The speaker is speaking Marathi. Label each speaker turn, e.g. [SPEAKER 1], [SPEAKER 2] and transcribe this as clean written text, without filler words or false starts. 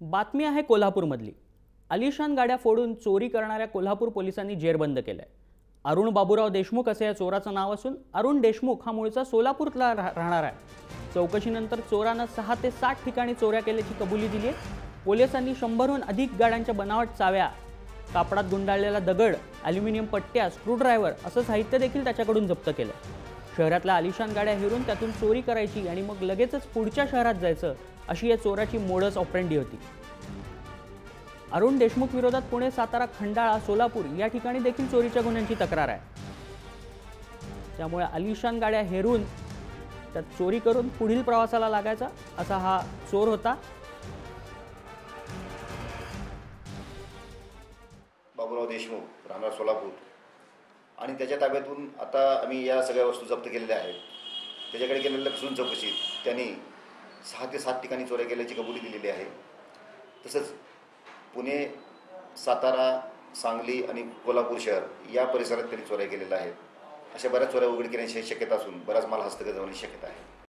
[SPEAKER 1] बातमी आहे कोल्हापूरमधली। आलिशान गाड्या फोडून चोरी करणाऱ्या कोल्हापूर पोलिसांनी जेरबंद केलंय। अरुण बाबूराव देशमुख असे या चोराचं नाव असून अरुण देशमुख हा मूळचा सोलापूरला राहणार आहे। चौकशीनंतर चोरानं 6 ते 7 ठिकाणी चोऱ्या केल्याची कबुली दिली आहे। पोलिसांनी 100हून अधिक गाड्यांच्या बनावट चाव्या, कापडात गुंडाळलेला दगड, ॲल्युमिनियम पट्ट्या, स्क्रूड्रायव्हर असं साहित्य देखील त्याच्याकडून जप्त केलं। शहरातल्या आलिशान गाड्या हेरून त्यातून चोरी करायची आणि मग लगेचच पुढच्या शहरात जायचं अशी या चोराची मोडस ऑपरेंडी होती। अरुण देशमुख विरोधात पुणे, सातारा, खंडाळा, सोलापूर या ठिकाणी देखील चोरीच्या गुन्ह्यांची तक्रार आहे। त्यामुळे आलिशान गाड्या हेरून त्यात चोरी करून पुढील प्रवासाला लागायचा असा हा चोर होता।
[SPEAKER 2] बाबूराव देशमुख राहणार सोलापूर आणि त्याच्या ताब्यातून आता आम्ही या सगळ्या वस्तू जप्त केलेल्या आहेत। त्याच्याकडे केलेल्या कसून चौकशीत त्यांनी 6 ते 7 ठिकाणी चोऱ्या केल्याची कबुली दिलेली आहे। तसंच पुणे, सातारा, सांगली आणि कोल्हापूर शहर या परिसरात त्यांनी चोऱ्या केलेल्या आहेत। अशा बऱ्याच चोऱ्या उघडकीची शक्यता असून बराच माल हस्तगत होण्याची शक्यता आहे।